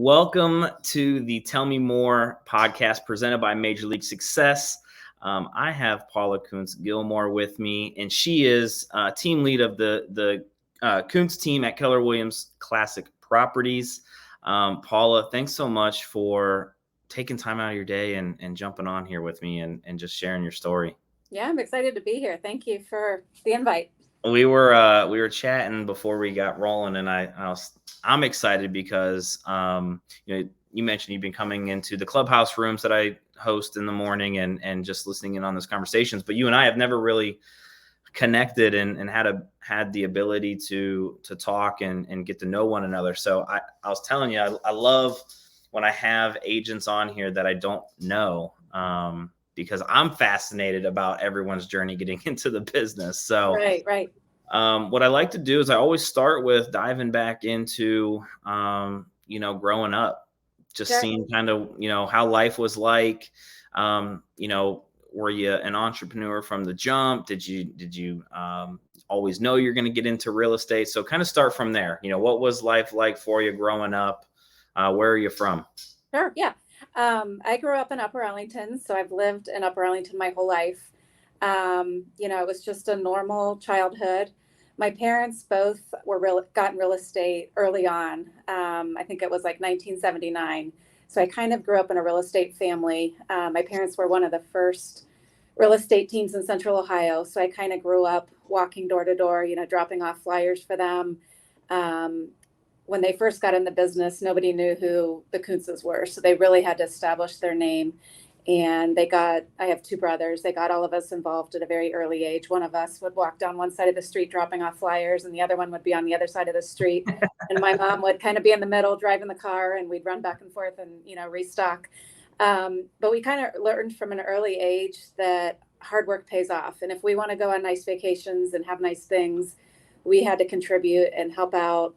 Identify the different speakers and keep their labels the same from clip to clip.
Speaker 1: Welcome to the Tell Me More podcast presented by Major League Success. I have Paula Koontz Gilmour with me, and she is team lead of the Koontz team at Keller Williams Classic Properties. Paula, thanks so much for taking time out of your day and jumping on here with me and just sharing your story.
Speaker 2: Yeah, I'm excited to be here. Thank you for the invite.
Speaker 1: We were chatting before we got rolling, and I'm excited because you mentioned you've been coming into the clubhouse rooms that I host in the morning and just listening in on those conversations. But you and I have never really connected and had the ability to talk and get to know one another. So I was telling you, I love when I have agents on here that I don't know, because I'm fascinated about everyone's journey getting into the business. So
Speaker 2: right.
Speaker 1: What I like to do is I always start with diving back into, growing up, just
Speaker 2: Sure.
Speaker 1: seeing kind of, how life was like. Were you an entrepreneur from the jump? Did you always know you're going to get into real estate? So kind of start from there. What was life like for you growing up? Where are you from?
Speaker 2: Sure. Yeah. I grew up in Upper Arlington, so I've lived in Upper Arlington my whole life. It was just a normal childhood. My parents both got in real estate early on. I think it was like 1979. So I kind of grew up in a real estate family. My parents were one of the first real estate teams in Central Ohio. So I kind of grew up walking door to door, dropping off flyers for them. When they first got in the business, nobody knew who the Koontzes were. So they really had to establish their name. And I have two brothers. They got all of us involved at a very early age. One of us would walk down one side of the street dropping off flyers, and the other one would be on the other side of the street. And my mom would kind of be in the middle driving the car, and we'd run back and forth and, restock. But we kind of learned from an early age that hard work pays off. And if we want to go on nice vacations and have nice things, we had to contribute and help out.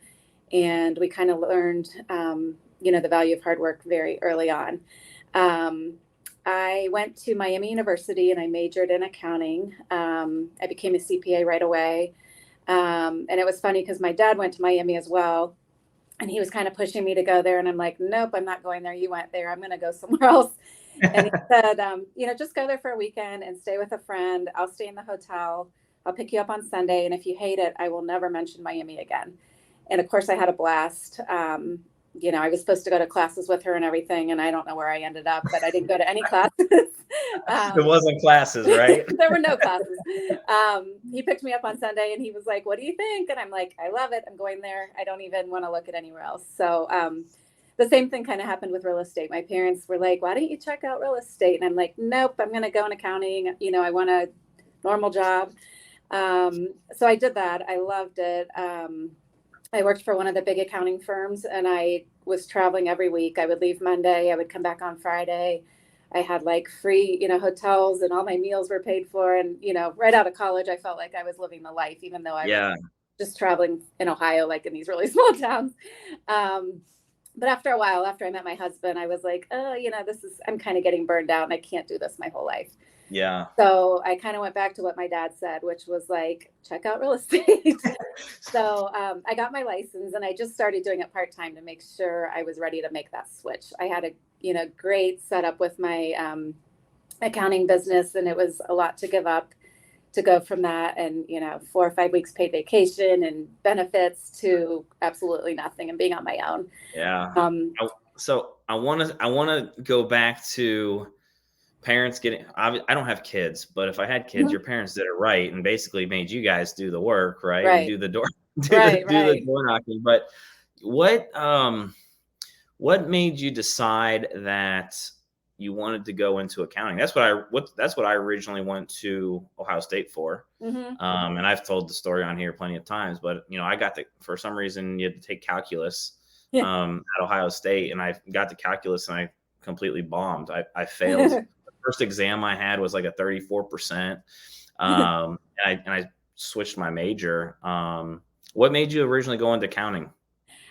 Speaker 2: And we kind of learned, the value of hard work very early on. I went to Miami University and I majored in accounting. I became a CPA right away. And it was funny because my dad went to Miami as well. And he was kind of pushing me to go there. And I'm like, nope, I'm not going there. You went there. I'm going to go somewhere else. And he said, just go there for a weekend and stay with a friend. I'll stay in the hotel. I'll pick you up on Sunday. And if you hate it, I will never mention Miami again. And of course, I had a blast. I was supposed to go to classes with her and everything, and I don't know where I ended up, but I didn't go to any classes.
Speaker 1: It wasn't classes, right?
Speaker 2: There were no classes. He picked me up on Sunday, and he was like, "What do you think?" And I'm like, "I love it. I'm going there. I don't even want to look at anywhere else." So the same thing kind of happened with real estate. My parents were like, "Why don't you check out real estate?" And I'm like, "Nope, I'm going to go in accounting. I want a normal job." So I did that. I loved it. I worked for one of the big accounting firms, and I was traveling every week. I would leave Monday. I would come back on Friday. I had like free, hotels, and all my meals were paid for. And, right out of college, I felt like I was living the life, even though I was just traveling in Ohio, like in these really small towns. But after a while, after I met my husband, I was like, oh, I'm kind of getting burned out and I can't do this my whole life.
Speaker 1: Yeah.
Speaker 2: So I kind of went back to what my dad said, which was like, check out real estate. So I got my license and I just started doing it part-time to make sure I was ready to make that switch. I had a great setup with my accounting business, and it was a lot to give up to go from that and 4 or 5 weeks paid vacation and benefits to absolutely nothing and being on my own.
Speaker 1: Yeah. So I want to go back to parents getting, I don't have kids, but if I had kids, your parents did it right and basically made you guys do the work, right?
Speaker 2: Right.
Speaker 1: And do the door, the door knocking. But what made you decide that you wanted to go into accounting? That's what I originally went to Ohio State for.
Speaker 2: Mm-hmm.
Speaker 1: And I've told the story on here plenty of times, but I got for some reason you had to take calculus at Ohio State, and I got to calculus and I completely bombed. I failed. The first exam I had was like a 34%. And I switched my major. What made you originally go into accounting?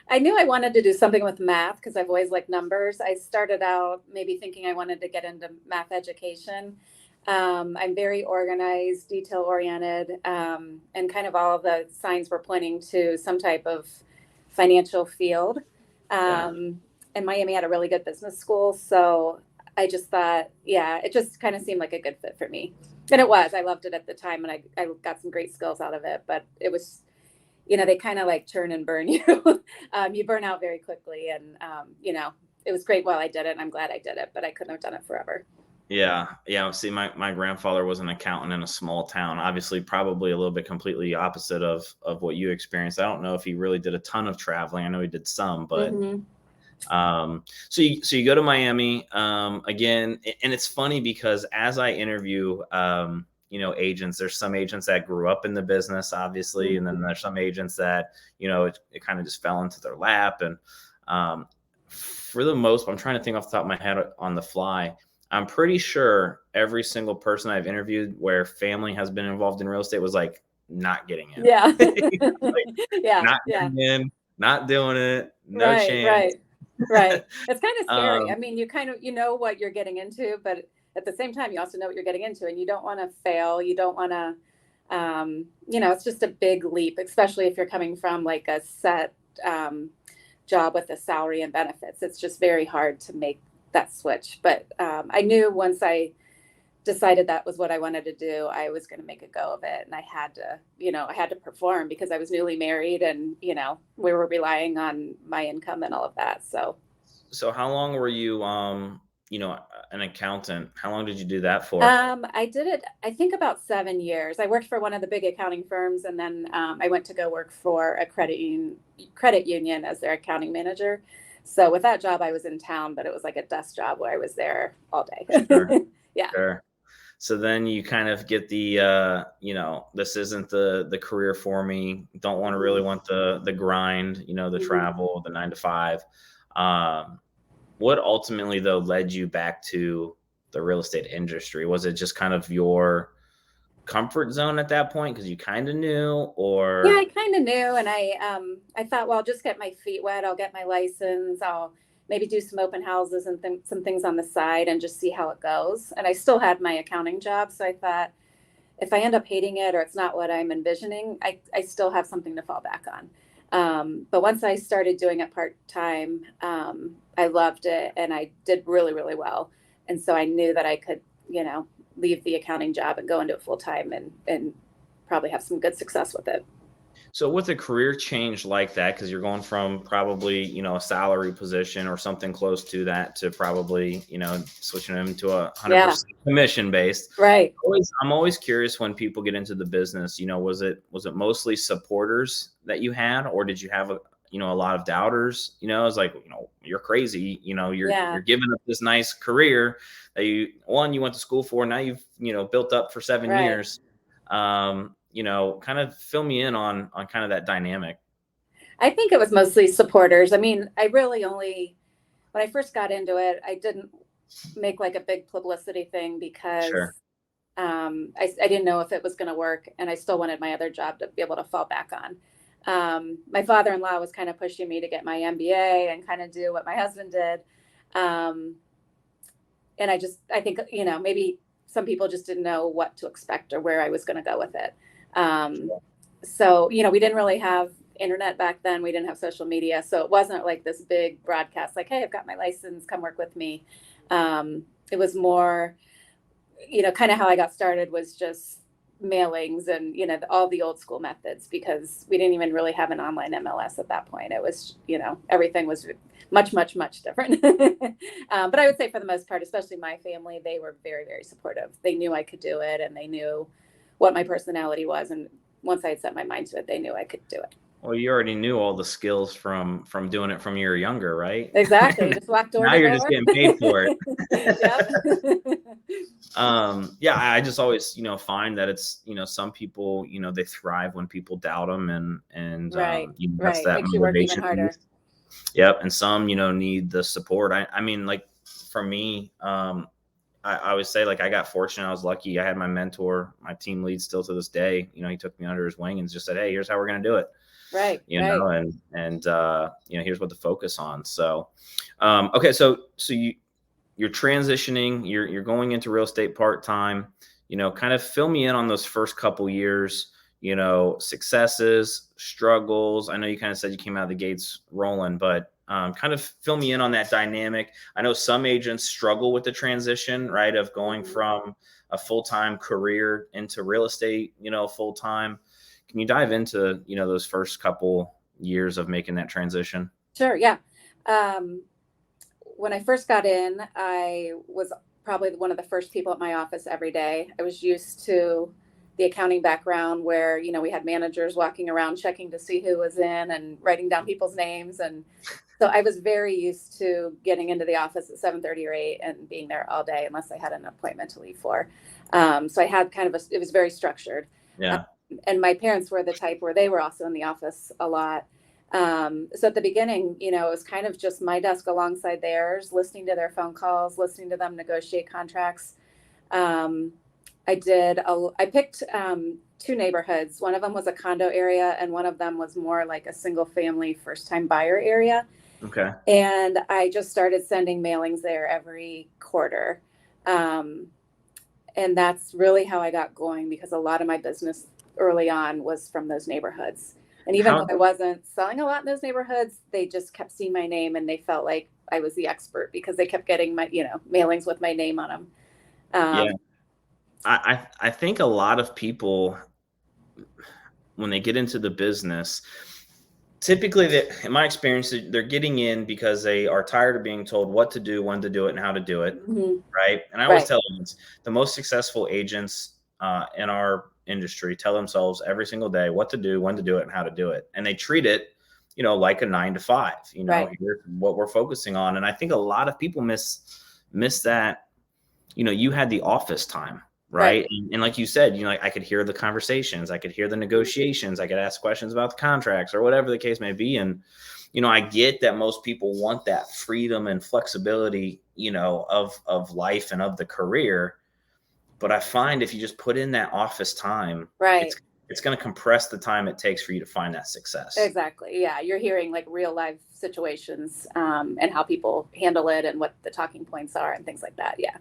Speaker 2: I knew I wanted to do something with math because I've always liked numbers. I started out maybe thinking I wanted to get into math education. I'm very organized, detail oriented, and kind of all of the signs were pointing to some type of financial field. and Miami had a really good business school. So I just thought, yeah, it just kind of seemed like a good fit for me. And it was. I loved it at the time, and I got some great skills out of it. But it was, they kind of like churn and burn you. You burn out very quickly. And, it was great while I did it. And I'm glad I did it, but I couldn't have done it forever.
Speaker 1: Yeah. Yeah. See, my grandfather was an accountant in a small town, obviously probably a little bit completely opposite of what you experienced. I don't know if he really did a ton of traveling. I know he did some, but so you go to Miami again, and it's funny because as I interview agents, there's some agents that grew up in the business, obviously, and then there's some agents that it kind of just fell into their lap. And for the most, I'm trying to think off the top of my head on the fly. I'm pretty sure every single person I've interviewed where family has been involved in real estate was like not getting in.
Speaker 2: Yeah.
Speaker 1: Not getting in, not doing it, no chance.
Speaker 2: Right. It's kind of scary. I mean, you kind of, what you're getting into, but at the same time, you also know what you're getting into, and you don't want to fail. You don't want to, it's just a big leap, especially if you're coming from like a set job with a salary and benefits. It's just very hard to make that switch. But I knew once I decided that was what I wanted to do, I was going to make a go of it. And I had to perform because I was newly married, and, we were relying on my income and all of that.
Speaker 1: So how long were you, an accountant? How long did you do that for?
Speaker 2: I did it, I think about 7 years. I worked for one of the big accounting firms, and then I went to go work for a credit union as their accounting manager. So with that job, I was in town, but it was like a desk job where I was there all day.
Speaker 1: Sure.
Speaker 2: Yeah.
Speaker 1: Sure. So then you kind of get the, this isn't the career for me. Don't want to really want the grind, the travel, the 9 to 5. What ultimately though led you back to the real estate industry? Was it just kind of your comfort zone at that point because you kind of knew, or?
Speaker 2: Yeah, I kind of knew, and I thought, well, I'll just get my feet wet. I'll get my license. I'll maybe do some open houses and some things on the side and just see how it goes. And I still had my accounting job, so I thought if I end up hating it or it's not what I'm envisioning, I still have something to fall back on. But once I started doing it part-time, I loved it, and I did really, really well. And so I knew that I could, leave the accounting job and go into it full-time and probably have some good success with it.
Speaker 1: So with a career change like that, because you're going from probably, a salary position or something close to that to probably, switching them to 100% commission based.
Speaker 2: Right.
Speaker 1: I'm always curious when people get into the business, was it mostly supporters that you had, or did you have a lot of doubters? It's like, you're crazy, you're giving up this nice career that you went to school for. Now you've, built up for 7 years. Kind of fill me in on kind of that dynamic.
Speaker 2: I think it was mostly supporters. I mean, I really only, when I first got into it, I didn't make like a big publicity thing because I didn't know if it was going to work, and I still wanted my other job to be able to fall back on. My father-in-law was kind of pushing me to get my MBA and kind of do what my husband did. And I think, maybe some people just didn't know what to expect or where I was going to go with it. So, we didn't really have internet back then. We didn't have social media. So it wasn't like this big broadcast, like, hey, I've got my license, come work with me. It was more, kind of how I got started was just mailings and, all the old school methods, because we didn't even really have an online MLS at that point. It was, everything was much, much, much different. But I would say for the most part, especially my family, they were very, very supportive. They knew I could do it, and they knew what my personality was. And once I had set my mind to it, they knew I could do it.
Speaker 1: Well, you already knew all the skills from doing it from you were younger, right?
Speaker 2: Exactly. Just walked door
Speaker 1: now
Speaker 2: to
Speaker 1: you're
Speaker 2: door.
Speaker 1: Just getting paid for it. I just always, find that it's, some people, they thrive when people doubt them, and that's that
Speaker 2: makes you work even harder.
Speaker 1: Yep. And some, need the support. I mean, like for me, I always say, like, I got fortunate. I was lucky. I had my mentor, my team lead still to this day. He took me under his wing and just said, hey, here's how we're going to do it.
Speaker 2: Right.
Speaker 1: know, and here's what to focus on. So, okay. So you're transitioning, you're going into real estate part-time, kind of fill me in on those first couple years, successes, struggles. I know you kind of said you came out of the gates rolling, but Kind of fill me in on that dynamic. I know some agents struggle with the transition, right, of going from a full-time career into real estate, full-time. Can you dive into, those first couple years of making that transition?
Speaker 2: Sure. Yeah. When I first got in, I was probably one of the first people at my office every day. I was used to the accounting background where, we had managers walking around checking to see who was in and writing down people's names. And so I was very used to getting into the office at 7:30 or 8 and being there all day unless I had an appointment to leave for. So I had it was very structured.
Speaker 1: Yeah.
Speaker 2: And my parents were the type where they were also in the office a lot. So at the beginning, it was kind of just my desk alongside theirs, listening to their phone calls, listening to them negotiate contracts. I picked two neighborhoods. One of them was a condo area, and one of them was more like a single family first time buyer area.
Speaker 1: Okay.
Speaker 2: And I just started sending mailings there every quarter. And that's really how I got going, because a lot of my business early on was from those neighborhoods. And even though I wasn't selling a lot in those neighborhoods, they just kept seeing my name and they felt like I was the expert because they kept getting my, mailings with my name on them.
Speaker 1: Yeah. I think a lot of people, when they get into the business, typically, in my experience, they're getting in because they are tired of being told what to do, when to do it, and how to do it, right? And I always tell them, the most successful agents in our industry tell themselves every single day what to do, when to do it, and how to do it. And they treat it, like a 9 to 5, here's what we're focusing on. And I think a lot of people miss that, you had the office time. Right. And like you said, I could hear the conversations, I could hear the negotiations, I could ask questions about the contracts or whatever the case may be. And, I get that most people want that freedom and flexibility, of life and of the career. But I find if you just put in that office time, it's going to compress the time it takes for you to find that success.
Speaker 2: Exactly. Yeah. You're hearing like real life situations and how people handle it and what the talking points are and things like that. Yeah.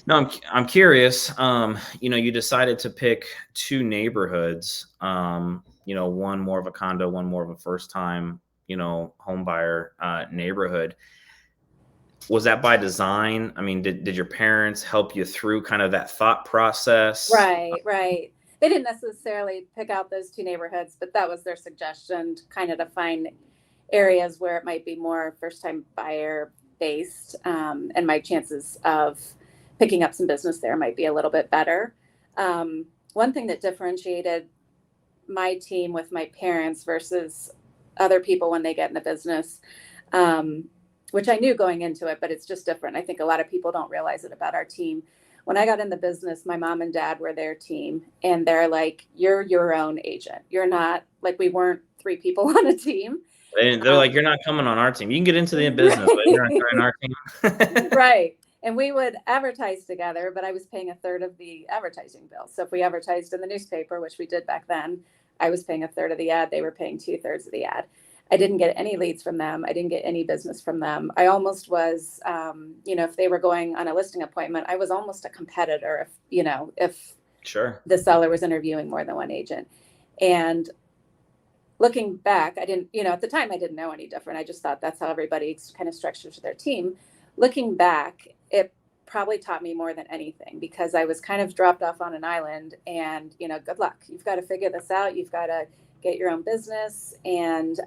Speaker 1: No, I'm curious. You decided to pick two neighborhoods. One more of a condo, one more of a first time, home buyer neighborhood. Was that by design? I mean, did your parents help you through kind of that thought process?
Speaker 2: Right. They didn't necessarily pick out those two neighborhoods, but that was their suggestion, kind of to find areas where it might be more first time buyer based, and my chances of picking up some business there might be a little bit better. One thing that differentiated my team with my parents versus other people when they get in the business, which I knew going into it, but it's just different. I think a lot of people don't realize it about our team. When I got in the business, my mom and dad were their team, and they're like, you're your own agent. You're not, like, we weren't 3 people on a team.
Speaker 1: And they're like, you're not coming on our team. You can get into the business, but you're not joining our team.
Speaker 2: Right. And we would advertise together, but I was paying a third of the advertising bill. So if we advertised in the newspaper, which we did back then, I was paying a third of the ad. They were paying 2/3 of the ad. I didn't get any leads from them. I didn't get any business from them. I almost was, if they were going on a listing appointment, I was almost a competitor if
Speaker 1: Sure.
Speaker 2: the seller was interviewing more than one agent. And looking back, I didn't, at the time I didn't know any different. I just thought that's how everybody kind of structures their team. Looking back, it probably taught me more than anything, because I was kind of dropped off on an island and, good luck. You've got to figure this out. You've got to get your own business. And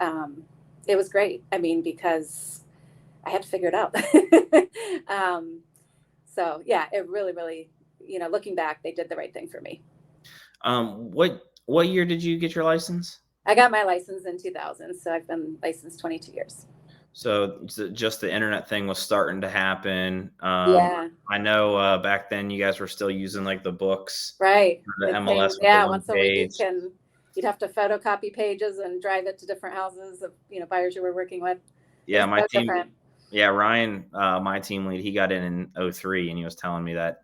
Speaker 2: it was great. I mean, because I had to figure it out. So yeah, it really, really, looking back, they did the right thing for me.
Speaker 1: What year did you get your license?
Speaker 2: I got my license in 2000. So I've been licensed 22 years.
Speaker 1: So just the internet thing was starting to happen.
Speaker 2: Yeah.
Speaker 1: I know back then you guys were still using like the books.
Speaker 2: Right.
Speaker 1: The MLS.
Speaker 2: Once a week, and you'd have to photocopy pages and drive it to different houses of, buyers you were working with.
Speaker 1: Yeah, my team. Different. Yeah, Ryan, my team lead, he got in 2003, and he was telling me that,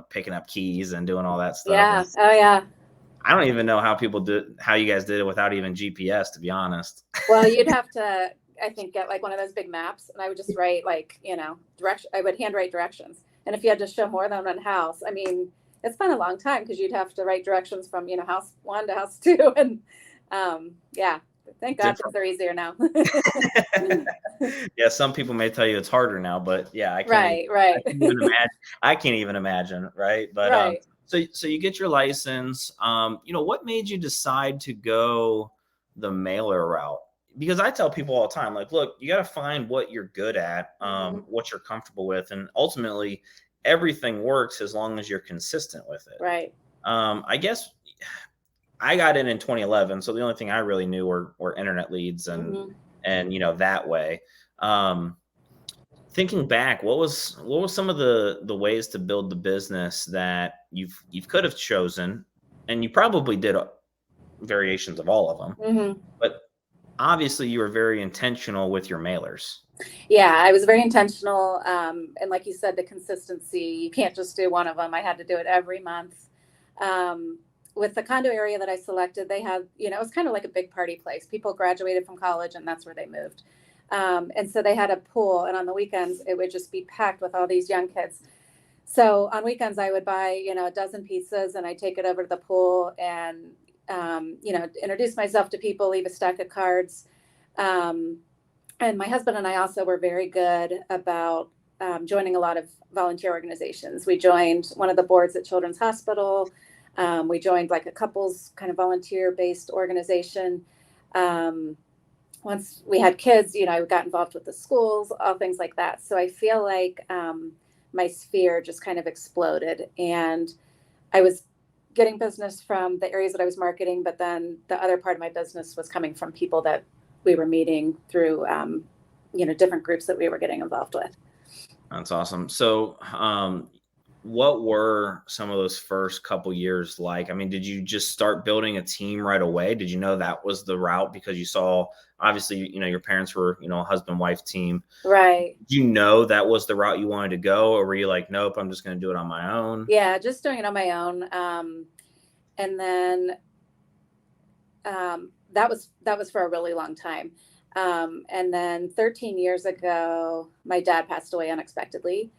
Speaker 1: picking up keys and doing all that stuff.
Speaker 2: Yeah. Oh yeah.
Speaker 1: I don't even know how you guys did it without even GPS, to be honest.
Speaker 2: Well, you'd have to, I think, get like one of those big maps, and I would just write direction. I would handwrite directions. And if you had to show more than one house, I mean, it's been a long time, because you'd have to write directions from, house 1 to house 2. And yeah, Thank God
Speaker 1: different.
Speaker 2: things are easier now.
Speaker 1: Yeah, some people may tell you it's harder now, but yeah,
Speaker 2: Right.
Speaker 1: I can't even imagine. I can't even imagine, right? But
Speaker 2: Right.
Speaker 1: so you get your license. What made you decide to go the mailer route? Because I tell people all the time, like, look, you got to find what you're good at,
Speaker 2: Mhm.
Speaker 1: what you're comfortable with, and ultimately everything works as long as you're consistent with it.
Speaker 2: Right.
Speaker 1: I guess I got in 2011, so the only thing I really knew were internet leads
Speaker 2: Mhm.
Speaker 1: and that way. Um, Thinking back, what was some of the ways to build the business that you could have chosen, and you probably did variations of all of them,
Speaker 2: Mhm.
Speaker 1: but obviously you were very intentional with your mailers.
Speaker 2: Yeah, I was very intentional. And like you said, the consistency, you can't just do one of them. I had to do it every month. With the condo area that I selected, they had, it was kind of like a big party place. People graduated from college and that's where they moved. And so they had a pool, and on the weekends, it would just be packed with all these young kids. So on weekends, I would buy, a dozen pizzas and I'd take it over to the pool and, introduce myself to people, leave a stack of cards. Um, and my husband and I also were very good about joining a lot of volunteer organizations. We joined one of the boards at Children's Hospital. We joined like a couples kind of volunteer based organization. Um, Once we had kids, I got involved with the schools, all things like that. So I feel like my sphere just kind of exploded, and I was getting business from the areas that I was marketing, but then the other part of my business was coming from people that we were meeting through, different groups that we were getting involved with.
Speaker 1: That's awesome. So, what were some of those first couple years like? I mean, did you just start building a team right away? Did you know that was the route because you saw, obviously, your parents were, a husband-wife team.
Speaker 2: Right.
Speaker 1: Did you know that was the route you wanted to go, or were you like, nope, I'm just going to do it on my own?
Speaker 2: Yeah, just doing it on my own. And then that was for a really long time. And then 13 years ago, my dad passed away unexpectedly.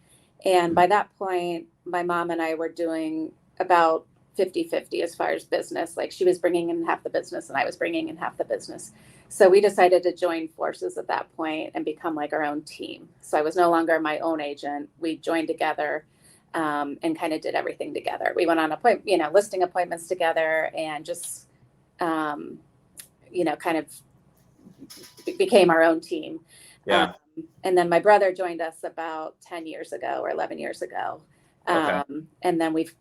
Speaker 2: And by that point, my mom and I were doing about 50-50 as far as business. Like she was bringing in half the business and I was bringing in half the business. So we decided to join forces at that point and become like our own team. So I was no longer my own agent. We joined together and kind of did everything together. We went on listing appointments together and just, kind of became our own team.
Speaker 1: Yeah.
Speaker 2: And then my brother joined us about 10 years ago or 11 years ago.
Speaker 1: Okay.
Speaker 2: And then we've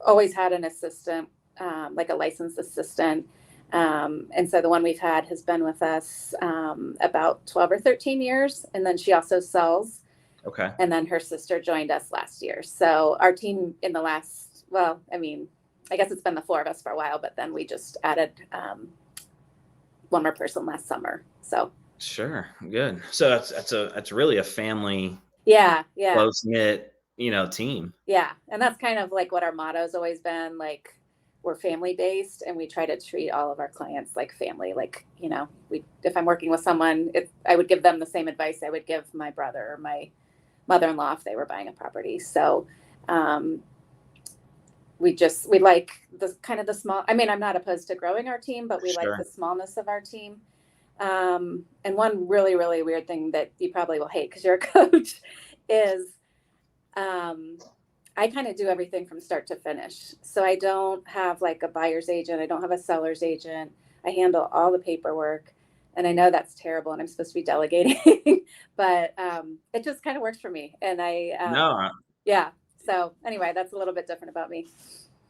Speaker 2: always had an assistant, like a licensed assistant. And so the one we've had has been with us about 12 or 13 years. And then she also sells.
Speaker 1: Okay.
Speaker 2: And then her sister joined us last year. So our team in the last, I guess it's been the four of us for a while, but then we just added one more person last summer. So
Speaker 1: Sure. Good. So that's really a family,
Speaker 2: yeah,
Speaker 1: close knit, team.
Speaker 2: yeah. And that's kind of like what our motto's always been. Like we're family based, and we try to treat all of our clients like family. Like if I'm working with someone, I would give them the same advice I would give my brother or my mother-in-law if they were buying a property. So we like the kind of the small. I mean, I'm not opposed to growing our team, but we like
Speaker 1: Sure.
Speaker 2: the smallness of our team. And one really, really weird thing that you probably will hate because you're a coach is I kind of do everything from start to finish. So I don't have like a buyer's agent. I don't have a seller's agent. I handle all the paperwork. And I know that's terrible and I'm supposed to be delegating, but it just kind of works for me. And
Speaker 1: No,
Speaker 2: yeah. So anyway, that's a little bit different about me.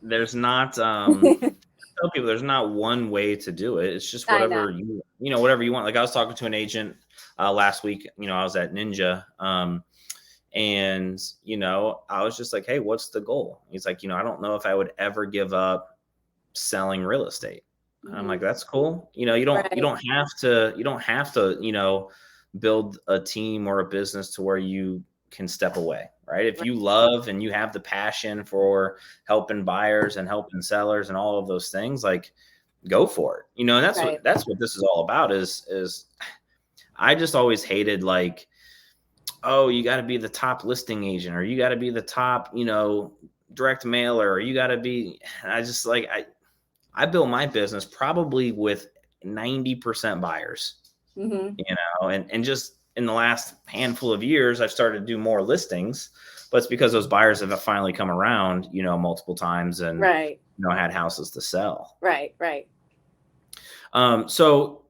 Speaker 1: there's not tell people there's not one way to do it. It's just
Speaker 2: I know.
Speaker 1: whatever whatever you want. Like I was talking to an agent last week, I was at Ninja, and I was just like, hey, what's the goal? He's like, I don't know if I would ever give up selling real estate. I'm like, that's cool. You
Speaker 2: Right.
Speaker 1: don't have to build a team or a business to where you can step away, right? If
Speaker 2: Right.
Speaker 1: you love and you have the passion for helping buyers and helping sellers and all of those things, like go for it. And
Speaker 2: Right.
Speaker 1: that's what this is all about is I just always hated like, oh, you got to be the top listing agent or you got to be the top, direct mailer, or you got to be, I just like, I built my business probably with 90% buyers,
Speaker 2: Mm-hmm.
Speaker 1: and just in the last handful of years, I've started to do more listings, but it's because those buyers have finally come around, multiple times and,
Speaker 2: Right.
Speaker 1: Had houses to sell.
Speaker 2: Right. Right.
Speaker 1: So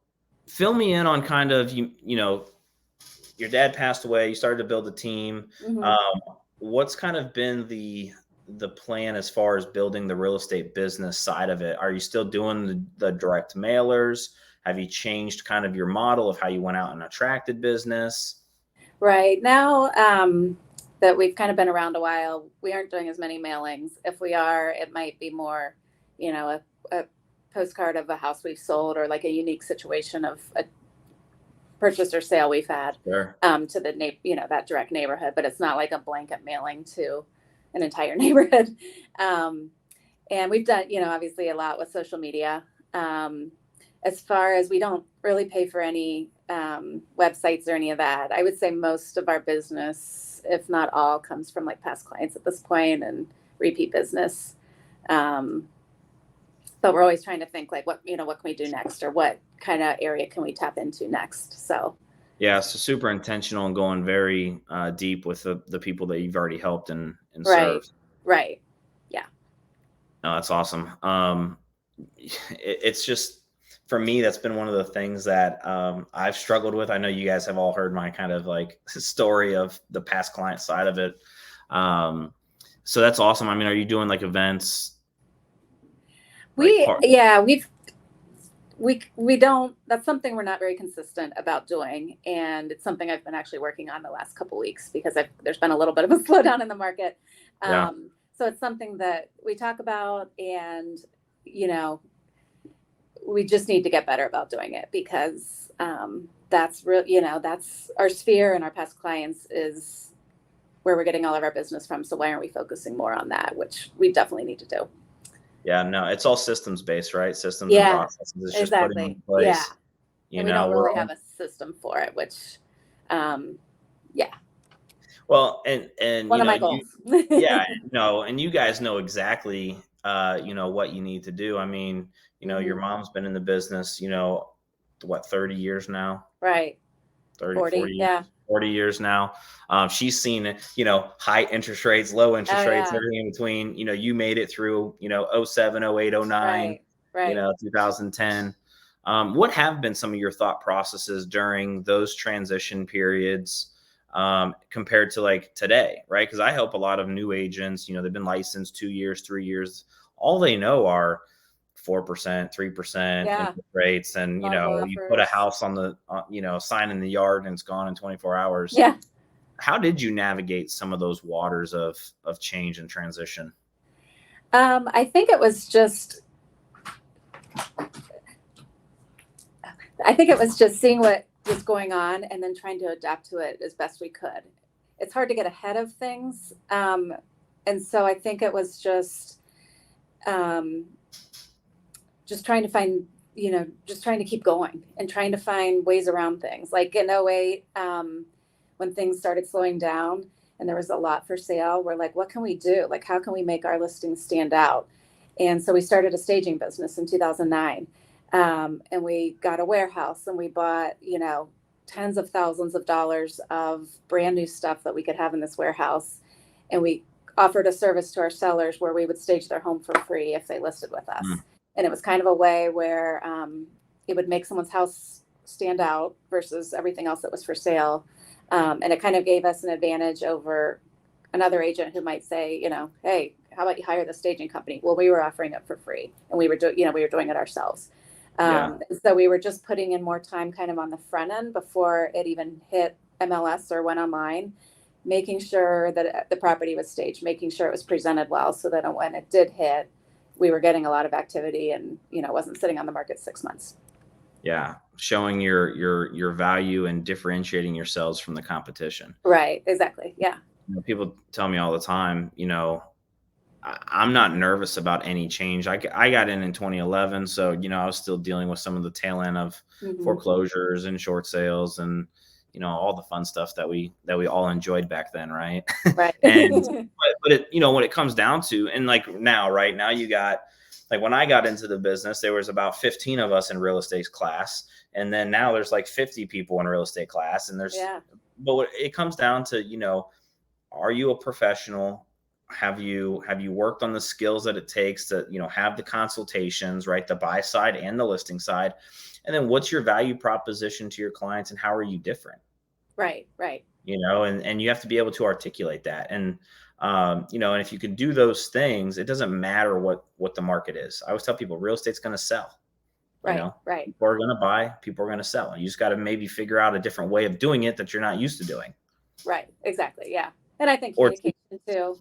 Speaker 1: fill me in on kind of, your dad passed away, you started to build a team.
Speaker 2: Mm-hmm.
Speaker 1: What's kind of been the plan as far as building the real estate business side of it? Are you still doing the direct mailers? Have you changed kind of your model of how you went out and attracted business?
Speaker 2: Right. Now that we've kind of been around a while, we aren't doing as many mailings. If we are, it might be more, a postcard of a house we've sold, or like a unique situation of a purchase or sale we've had.
Speaker 1: Sure.
Speaker 2: To the that direct neighborhood, but it's not like a blanket mailing to an entire neighborhood. And we've done, obviously a lot with social media. As far as, we don't really pay for any websites or any of that. I would say most of our business, if not all, comes from like past clients at this point and repeat business. But we're always trying to think like, what can we do next, or what kind of area can we tap into next? So
Speaker 1: yeah, so super intentional and going very deep with the people that you've already helped and
Speaker 2: right,
Speaker 1: served.
Speaker 2: right, yeah.
Speaker 1: No, that's awesome. It's just, for me, that's been one of the things that I've struggled with. I know you guys have all heard my kind of like story of the past client side of it. So that's awesome. I mean, are you doing like events?
Speaker 2: We don't, that's something we're not very consistent about doing. And it's something I've been actually working on the last couple of weeks, because there's been a little bit of a slowdown in the market.
Speaker 1: Yeah.
Speaker 2: So it's something that we talk about, and, we just need to get better about doing it, because that's real, that's our sphere, and our past clients is where we're getting all of our business from. So why aren't we focusing more on that, which we definitely need to do?
Speaker 1: Yeah, no, it's all systems based, right? Systems
Speaker 2: Yeah,
Speaker 1: and processes. It's just putting
Speaker 2: exactly.
Speaker 1: in place.
Speaker 2: Yeah. And we don't really have a system for it, which, yeah.
Speaker 1: Well, and
Speaker 2: One of my goals.
Speaker 1: Yeah, no, and you guys know exactly, what you need to do. I mean, your mom's been in the business, what, 30 years now?
Speaker 2: Right.
Speaker 1: 30,
Speaker 2: 40,
Speaker 1: 40 years,
Speaker 2: yeah.
Speaker 1: 40 years now. She's seen it, high interest rates, low interest rates,
Speaker 2: yeah.
Speaker 1: everything in between. You made it through, 07, 08, 09,
Speaker 2: Right.
Speaker 1: 2010. What have been some of your thought processes during those transition periods, compared to like today, right? Because I help a lot of new agents, they've been licensed 2 years, 3 years. All they know are 4%, 3% interest rates. And, you put a house on the, sign in the yard and it's gone in 24 hours.
Speaker 2: Yeah.
Speaker 1: How did you navigate some of those waters of change and transition?
Speaker 2: I think it was just seeing what was going on and then trying to adapt to it as best we could. It's hard to get ahead of things. And so I think it was just trying to find, just trying to keep going and trying to find ways around things. Like in 08, when things started slowing down and there was a lot for sale, we're like, what can we do? Like, how can we make our listings stand out? And so we started a staging business in 2009. And we got a warehouse, and we bought, tens of thousands of dollars of brand new stuff that we could have in this warehouse. And we offered a service to our sellers where we would stage their home for free if they listed with us. And it was kind of a way where it would make someone's house stand out versus everything else that was for sale. And it kind of gave us an advantage over another agent who might say, hey, how about you hire the staging company? Well, we were offering it for free, and we were doing it ourselves. So we were just putting in more time kind of on the front end before it even hit MLS or went online, making sure that the property was staged, making sure it was presented well, so that when it did hit, we were getting a lot of activity, and wasn't sitting on the market 6 months.
Speaker 1: Yeah, showing your value and differentiating yourselves from the competition.
Speaker 2: Right, exactly. Yeah.
Speaker 1: People tell me all the time, I'm not nervous about any change. I got in 2011, so I was still dealing with some of the tail end of foreclosures and short sales, and all the fun stuff that we all enjoyed back then, right?
Speaker 2: Right.
Speaker 1: And but it, when it comes down to, and like now, right now, you got like when I got into the business, there was about 15 of us in real estate class. And then now there's like 50 people in real estate class. And but it comes down to, are you a professional? Have you worked on the skills that it takes to, have the consultations, right? The buy side and the listing side. And then what's your value proposition to your clients and how are you different?
Speaker 2: Right.
Speaker 1: And you have to be able to articulate that. And, and if you can do those things, it doesn't matter what the market is. I always tell people real estate's going to sell.
Speaker 2: Right.
Speaker 1: People are going to buy, people are going to sell. And you just got to maybe figure out a different way of doing it that you're not used to doing.
Speaker 2: Right. Exactly. Yeah. And I think communication too.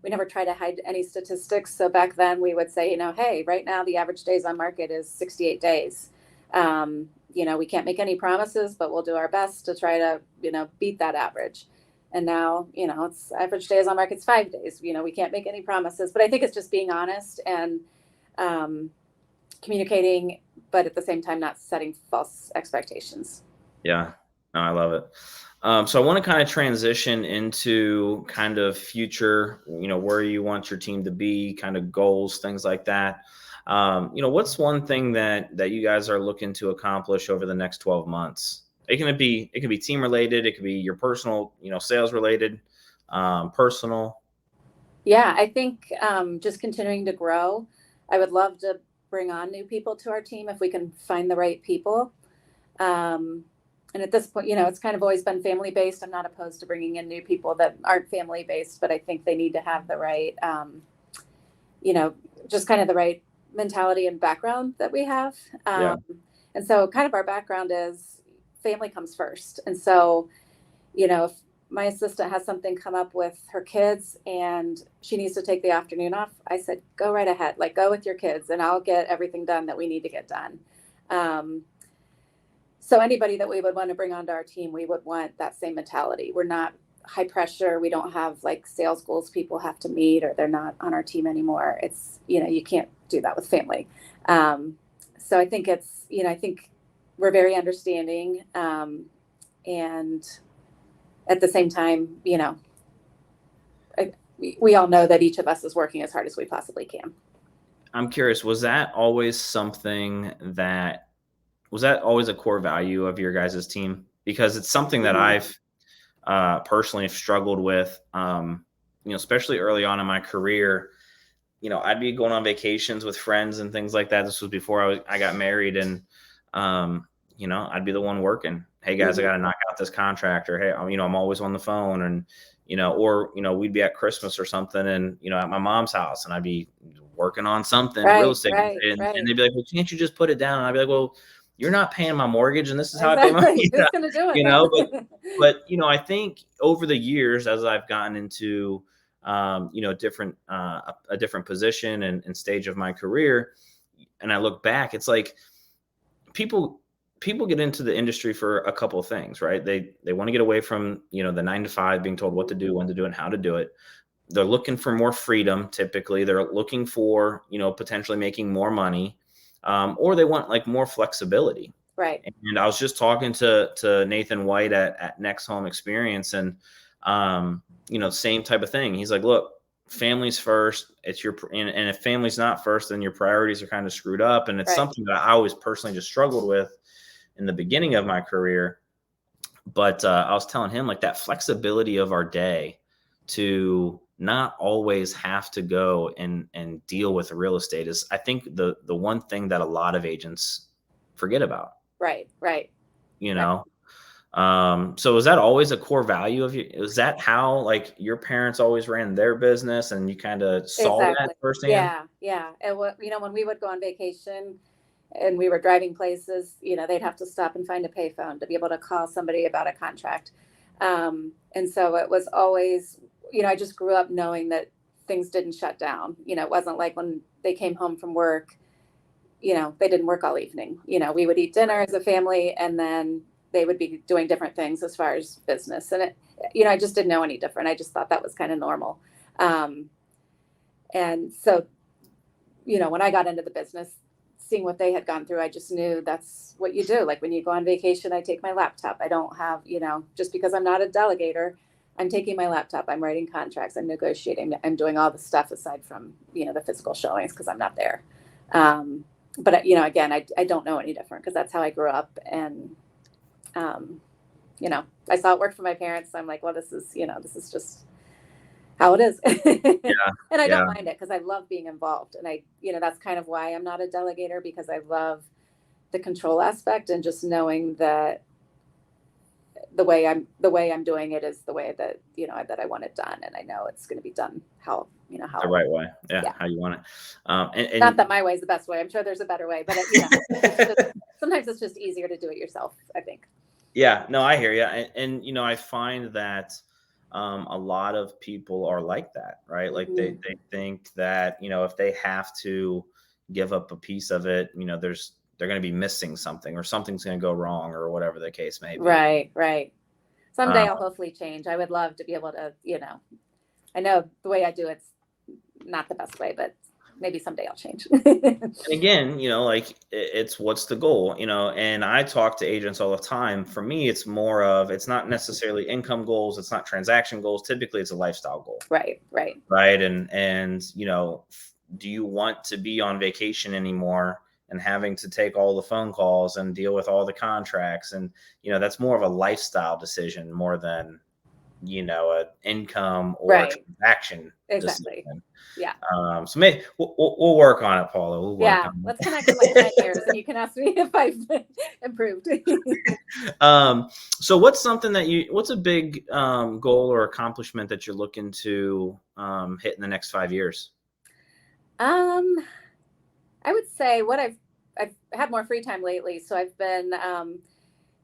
Speaker 2: We never try to hide any statistics. So back then we would say, hey, right now the average days on market is 68 days. We can't make any promises, but we'll do our best to try to, beat that average. And now, it's average days on market's 5 days. We can't make any promises, but I think it's just being honest and communicating, but at the same time, not setting false expectations.
Speaker 1: Yeah, no, I love it. So I want to kind of transition into kind of future, where you want your team to be, kind of goals, things like that. What's one thing that you guys are looking to accomplish over the next 12 months? It can be team related. It could be your personal, sales related, personal.
Speaker 2: Yeah, I think just continuing to grow. I would love to bring on new people to our team if we can find the right people. And at this point, it's kind of always been family based. I'm not opposed to bringing in new people that aren't family based, but I think they need to have the right, just kind of the right mentality and background that we have. And so kind of our background is family comes first. And so, if my assistant has something come up with her kids and she needs to take the afternoon off, I said, go right ahead, like go with your kids and I'll get everything done that we need to get done. So anybody that we would want to bring onto our team, we would want that same mentality. We're not high pressure. We don't have like sales goals people have to meet or they're not on our team anymore. It's, you can't do that with family. So I think I think we're very understanding. And at the same time, we all know that each of us is working as hard as we possibly can.
Speaker 1: I'm curious, was that always a core value of your guys' team? Because it's something that I've personally have struggled with, especially early on in my career. I'd be going on vacations with friends and things like that. This was before I got married, and I'd be the one working. Hey guys, I got to knock out this contract, or hey, I'm always on the phone, and we'd be at Christmas or something, and at my mom's house, and I'd be working on something real estate, and they'd be like, "Well, can't you just put it down?" And I'd be like, "Well, you're not paying my mortgage, and this is how I pay my."
Speaker 2: Who's gonna do it?
Speaker 1: But I think over the years, as I've gotten into a different position and stage of my career, and I look back, it's like people get into the industry for a couple of things, right? They want to get away from the 9 to 5, being told what to do, when to do it, and how to do it. They're looking for more freedom. Typically, they're looking for potentially making more money. Or they want like more flexibility.
Speaker 2: Right.
Speaker 1: And I was just talking to Nathan White at Next Home Experience, and same type of thing. He's like, look, family's first. It's and if family's not first, then your priorities are kind of screwed up. And it's something that I always personally just struggled with in the beginning of my career. But I was telling him, like, that flexibility of our day to not always have to go and deal with real estate is, I think, the one thing that a lot of agents forget about.
Speaker 2: Right.
Speaker 1: So is that always a core value of you? Is that how like your parents always ran their business and you kind of saw that firsthand?
Speaker 2: Yeah. And when we would go on vacation and we were driving places, they'd have to stop and find a payphone to be able to call somebody about a contract. And so it was always, I just grew up knowing that things didn't shut down. It wasn't like when they came home from work, they didn't work all evening. We would eat dinner as a family and then they would be doing different things as far as business. And I just didn't know any different. I just thought that was kind of normal. And so, when I got into the business, seeing what they had gone through, I just knew that's what you do. Like when you go on vacation, I take my laptop. I don't have, just because I'm not a delegator, I'm taking my laptop, I'm writing contracts, I'm negotiating, I'm doing all the stuff aside from, the physical showings because I'm not there. But, again, I don't know any different because that's how I grew up. And, I saw it work for my parents. So I'm like, well, this is just how it is.
Speaker 1: Yeah.
Speaker 2: And I
Speaker 1: Yeah.
Speaker 2: don't mind it because I love being involved. And that's kind of why I'm not a delegator, because I love the control aspect and just knowing that the way I'm doing it is the way that, that I want it done. And I know it's going to be done how.
Speaker 1: The right way. Yeah.
Speaker 2: Yeah.
Speaker 1: How you want it.
Speaker 2: Not that my way is the best way. I'm sure there's a better way, but sometimes it's just easier to do it yourself, I think.
Speaker 1: Yeah, no, I hear you. And I find that a lot of people are like that, right? Like
Speaker 2: Mm-hmm.
Speaker 1: they think that, if they have to give up a piece of it, they're going to be missing something, or something's going to go wrong, or whatever the case may be.
Speaker 2: Right. Someday I'll hopefully change. I would love to be able to, I know the way I do it's not the best way, but maybe someday I'll change.
Speaker 1: And again, like it's what's the goal, and I talk to agents all the time. For me, it's more of, it's not necessarily income goals. It's not transaction goals. Typically it's a lifestyle goal.
Speaker 2: Right.
Speaker 1: And, do you want to be on vacation anymore and having to take all the phone calls and deal with all the contracts? And, that's more of a lifestyle decision more than, an income or
Speaker 2: Right.
Speaker 1: transaction
Speaker 2: Exactly.
Speaker 1: decision.
Speaker 2: Yeah.
Speaker 1: So maybe we'll work on it, Paula. We'll work on it.
Speaker 2: Let's connect in like 10 years and you can ask me if I've improved.
Speaker 1: So what's a big goal or accomplishment that you're looking to hit in the next 5 years?
Speaker 2: I would say I've had more free time lately, so I've been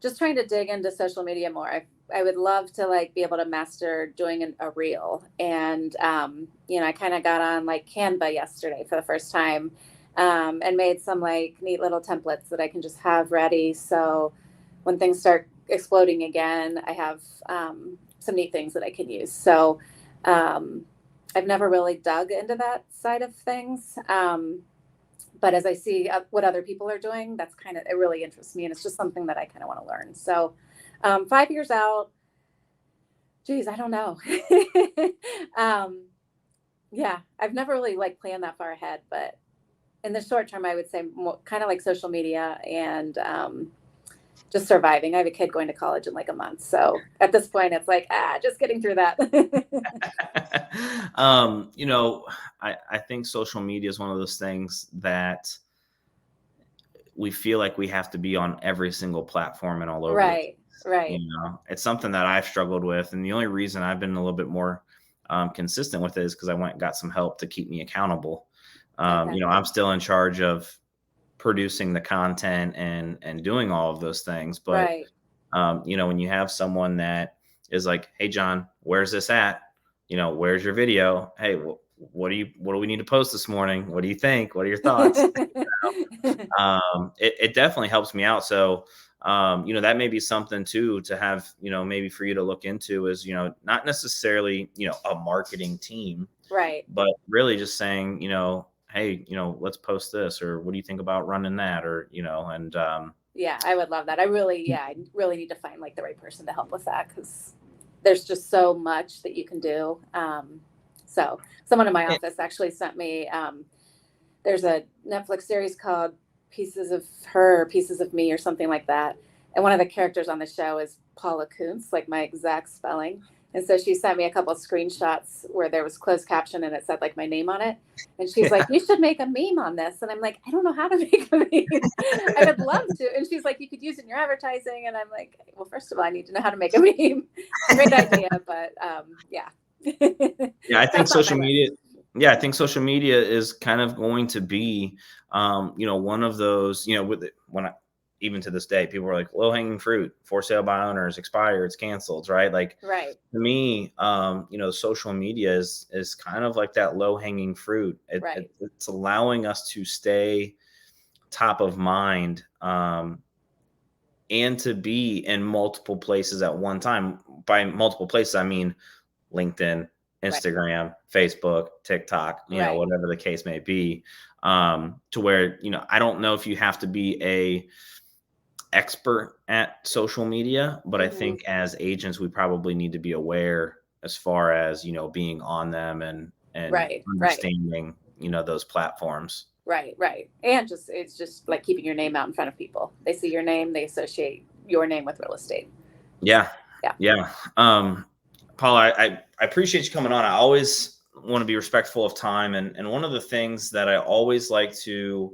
Speaker 2: just trying to dig into social media more. I would love to be able to master doing a reel. And, I kind of got on Canva yesterday for the first time, and made some neat little templates that I can just have ready. So when things start exploding again, I have, some neat things that I can use. So, I've never really dug into that side of things. But as I see what other people are doing, it really interests me. And it's just something that I kind of want to learn. So 5 years out, geez, I don't know. Yeah, I've never really planned that far ahead, but in the short term, I would say more, kind of like social media and just surviving. I have a kid going to college in a month. So at this point, it's just getting through that.
Speaker 1: I think social media is one of those things that we feel like we have to be on every single platform and all over.
Speaker 2: Right.
Speaker 1: It's something that I've struggled with. And the only reason I've been a little bit more consistent with it is because I went and got some help to keep me accountable.
Speaker 2: Okay.
Speaker 1: I'm still in charge of producing the content and doing all of those things. But,
Speaker 2: right.
Speaker 1: When you have someone that is like, hey, John, where's this at? Where's your video? Hey, what do we need to post this morning? What do you think? What are your thoughts? It definitely helps me out. So, that may be something too, to have, maybe for you to look into is, not necessarily, a marketing team,
Speaker 2: right.
Speaker 1: but really just saying, hey, let's post this, or what do you think about running that? Or, and,
Speaker 2: yeah, I would love that. I really need to find the right person to help with that, because there's just so much that you can do. So someone in my office actually sent me, there's a Netflix series called Pieces of Her, Pieces of Me, or something like that. And one of the characters on the show is Paula Koontz, my exact spelling. And so she sent me a couple of screenshots where there was closed caption and it said my name on it. And she's like, you should make a meme on this. And I'm like, I don't know how to make a meme. I would love to. And she's like, you could use it in your advertising. And I'm like, well, first of all, I need to know how to make a meme. Great idea. But yeah.
Speaker 1: Yeah, I think social media. Yeah, I think social media is kind of going to be, one of those, even to this day, people are like, low hanging fruit, for sale by owners, expired, it's canceled, right?
Speaker 2: Right.
Speaker 1: To me, social media is kind of like that low hanging fruit. It's allowing us to stay top of mind, and to be in multiple places at one time. By multiple places, I mean LinkedIn, Instagram, Facebook, TikTok, whatever the case may be, to where, I don't know if you have to be a expert at social media, but I think as agents, we probably need to be aware as far as, being on them and
Speaker 2: Right.
Speaker 1: understanding, those platforms.
Speaker 2: Right. And it's just like keeping your name out in front of people. They see your name, they associate your name with real estate.
Speaker 1: Yeah.
Speaker 2: Yeah.
Speaker 1: Yeah. Paula, I appreciate you coming on. I always want to be respectful of time. And one of the things that I always like to,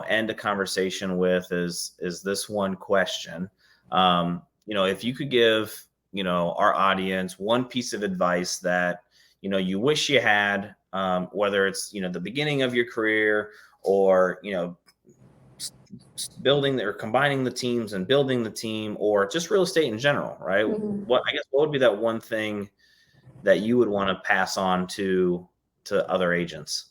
Speaker 1: end a conversation with is this one question. If you could give, our audience one piece of advice that, you wish you had, whether it's, the beginning of your career or, building or combining the teams and building the team, or just real estate in general, right?
Speaker 2: Mhm.
Speaker 1: What would be that one thing that you would want to pass on to other agents?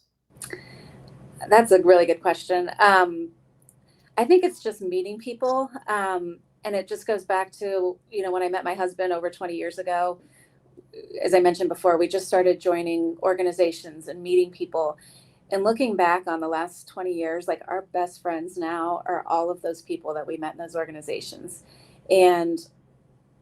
Speaker 2: That's a really good question. I think it's just meeting people. And it just goes back to, when I met my husband over 20 years ago, as I mentioned before, we just started joining organizations and meeting people. And looking back on the last 20 years, like our best friends now are all of those people that we met in those organizations. And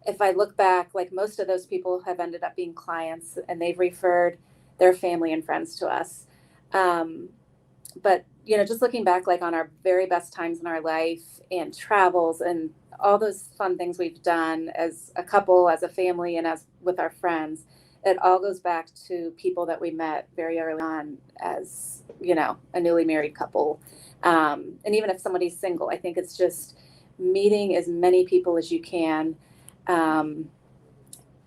Speaker 2: if I look back, like most of those people have ended up being clients and they've referred their family and friends to us. But just looking back, like on our very best times in our life and travels and all those fun things we've done as a couple, as a family, and as with our friends, it all goes back to people that we met very early on as, a newly married couple. And even if somebody's single, I think it's just meeting as many people as you can. And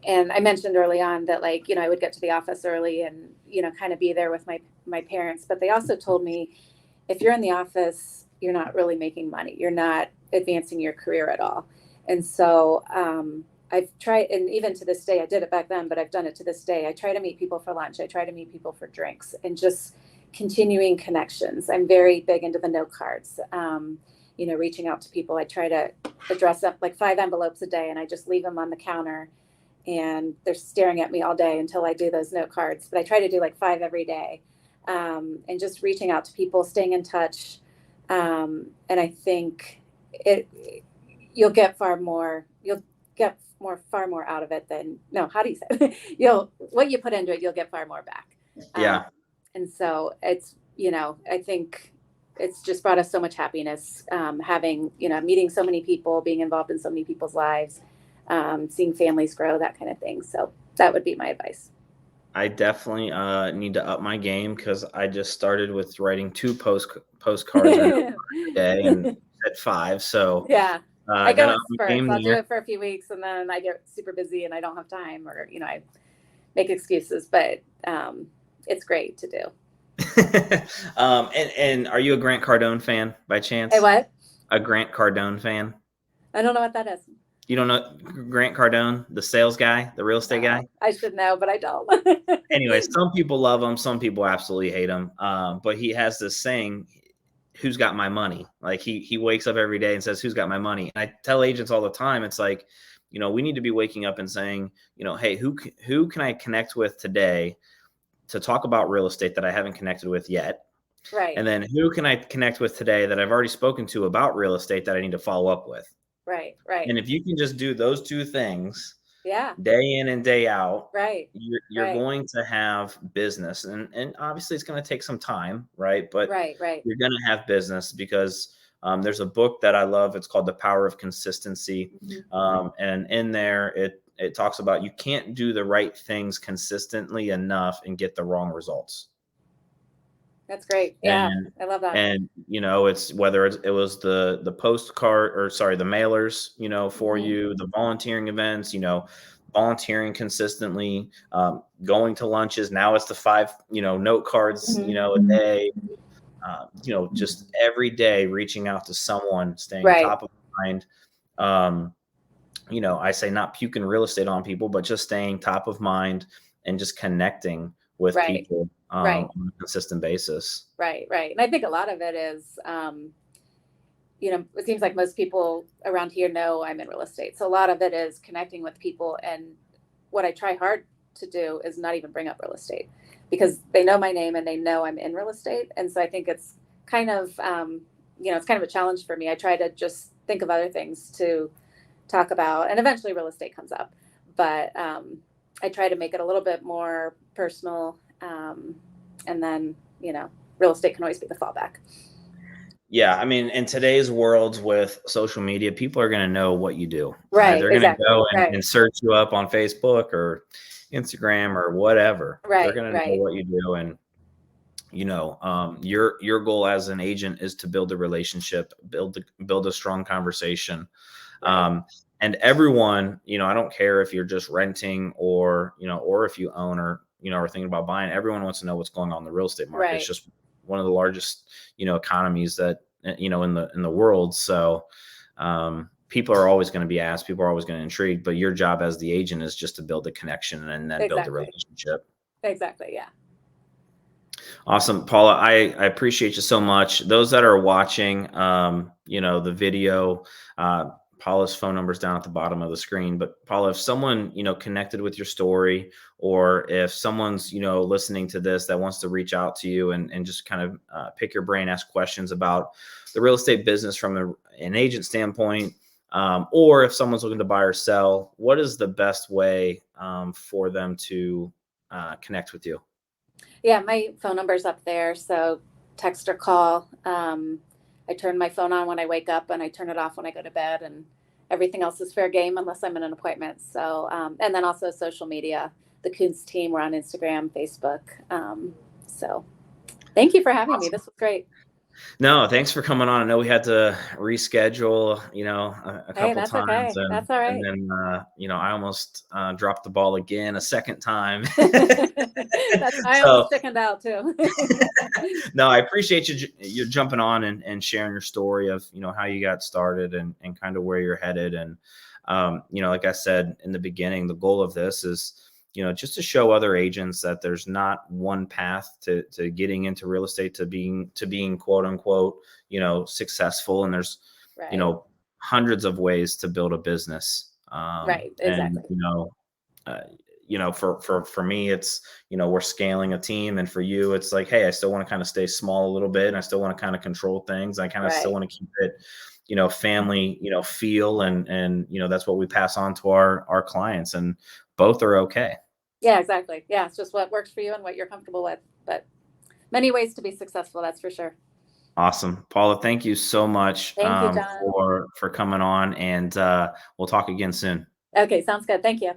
Speaker 2: I mentioned early on that, like, I would get to the office early and, kind of be there with my parents. But they also told me, if you're in the office, you're not really making money. You're not advancing your career at all. And so I've tried, and even to this day, I did it back then, but I've done it to this day. I try to meet people for lunch. I try to meet people for drinks and just continuing connections. I'm very big into the note cards, reaching out to people. I try to address up like 5 envelopes a day and I just leave them on the counter and they're staring at me all day until I do those note cards. But I try to do like 5 every day, and just reaching out to people, staying in touch. And I think you'll get far more out of it than, no, how do you say it? What you put into it, you'll get far more back.
Speaker 1: Yeah.
Speaker 2: And so it's, I think it's just brought us so much happiness, having, meeting so many people, being involved in so many people's lives, seeing families grow, that kind of thing. So that would be my advice.
Speaker 1: I definitely need to up my game because I just started with writing 2 postcards a day and at 5. So
Speaker 2: yeah,
Speaker 1: I
Speaker 2: go
Speaker 1: got to
Speaker 2: in
Speaker 1: up my
Speaker 2: spurts.
Speaker 1: game
Speaker 2: I'll do
Speaker 1: there.
Speaker 2: it for a few weeks and then I get super busy and I don't have time, or, I make excuses, but it's great to do.
Speaker 1: And are you a Grant Cardone fan by chance?
Speaker 2: Hey, what?
Speaker 1: A Grant Cardone fan?
Speaker 2: I don't know what that is.
Speaker 1: You don't know Grant Cardone, the sales guy, the real estate guy?
Speaker 2: I should know, but I don't.
Speaker 1: Anyway, some people love him, some people absolutely hate him. But he has this saying, "Who's got my money?" Like he wakes up every day and says, "Who's got my money?" And I tell agents all the time, it's like, we need to be waking up and saying, hey, who can I connect with today to talk about real estate that I haven't connected with yet?
Speaker 2: Right.
Speaker 1: And then who can I connect with today that I've already spoken to about real estate that I need to follow up with?
Speaker 2: Right.
Speaker 1: And if you can just do those 2 things,
Speaker 2: yeah,
Speaker 1: day in and day out,
Speaker 2: right,
Speaker 1: you're going to have business. And obviously it's going to take some time, right? But
Speaker 2: right.
Speaker 1: you're going to have business because there's a book that I love. It's called The Power of Consistency.
Speaker 2: Mm-hmm.
Speaker 1: And in there, it talks about you can't do the right things consistently enough and get the wrong results.
Speaker 2: That's great. Yeah, I love that.
Speaker 1: And it's whether it was the postcard, or sorry, the mailers, for
Speaker 2: Mm-hmm.
Speaker 1: you, the volunteering events, volunteering consistently, going to lunches. Now it's the 5, note cards,
Speaker 2: Mm-hmm.
Speaker 1: a day. Just every day reaching out to someone, staying
Speaker 2: Right.
Speaker 1: top of mind. I say not puking real estate on people, but just staying top of mind and just connecting with people on a consistent basis.
Speaker 2: Right. And I think a lot of it is, it seems like most people around here know I'm in real estate. So a lot of it is connecting with people. And what I try hard to do is not even bring up real estate, because they know my name and they know I'm in real estate. And so I think it's kind of, it's kind of a challenge for me. I try to just think of other things to talk about, and eventually real estate comes up. But I try to make it a little bit more personal. And then, real estate can always be the fallback.
Speaker 1: Yeah, I mean, in today's world with social media, people are going to know what you do.
Speaker 2: Right.
Speaker 1: They're going to
Speaker 2: Exactly.
Speaker 1: go
Speaker 2: Right.
Speaker 1: and search you up on Facebook or Instagram or whatever. They're
Speaker 2: Right.
Speaker 1: going to know
Speaker 2: Right.
Speaker 1: what you do, and your goal as an agent is to build a relationship, build a strong conversation.
Speaker 2: Right.
Speaker 1: And everyone, I don't care if you're just renting or if you own or are thinking about buying. Everyone wants to know what's going on in the real estate market. It's
Speaker 2: Right.
Speaker 1: just one of the largest economies that in the world. So people are always going to be asked, people are always going to intrigue, but your job as the agent is just to build a connection and then build the
Speaker 2: Exactly.
Speaker 1: relationship.
Speaker 2: Exactly. Yeah.
Speaker 1: Awesome, Paula. I appreciate you so much. Those that are watching, the video, Paula's phone number is down at the bottom of the screen. But Paula, if someone, connected with your story, or if someone's, listening to this that wants to reach out to you and just kind of pick your brain, ask questions about the real estate business from an agent standpoint, or if someone's looking to buy or sell, what is the best way for them to connect with you?
Speaker 2: Yeah, my phone number's up there, so text or call. I turn my phone on when I wake up, and I turn it off when I go to bed, and everything else is fair game unless I'm in an appointment. So, and then also social media, the Koontz team, we're on Instagram, Facebook. So thank you for having me. This was great.
Speaker 1: No, thanks for coming on. I know we had to reschedule, a
Speaker 2: Hey,
Speaker 1: couple
Speaker 2: that's
Speaker 1: times,
Speaker 2: okay. That's all
Speaker 1: and
Speaker 2: right.
Speaker 1: then I almost dropped the ball again a second time.
Speaker 2: I
Speaker 1: So
Speaker 2: almost chickened out too.
Speaker 1: no, I appreciate you jumping on and sharing your story of how you got started and kind of where you're headed. And like I said in the beginning, the goal of this is just to show other agents that there's not one path to getting into real estate, to being quote unquote, successful. And there's,
Speaker 2: Right.
Speaker 1: Hundreds of ways to build a business.
Speaker 2: Right.
Speaker 1: And,
Speaker 2: Exactly.
Speaker 1: for me, it's, we're scaling a team. And for you, it's like, hey, I still want to kind of stay small a little bit. And I still want to kind of control things. I kind of still
Speaker 2: Right.
Speaker 1: want to keep it, family, feel. And, that's what we pass on to our clients, and both are okay.
Speaker 2: Yeah, exactly. Yeah, it's just what works for you and what you're comfortable with. But many ways to be successful, that's for sure.
Speaker 1: Awesome. Paula, thank you so much
Speaker 2: Thank you, John.
Speaker 1: for coming on, and we'll talk again soon.
Speaker 2: Okay, sounds good. Thank you.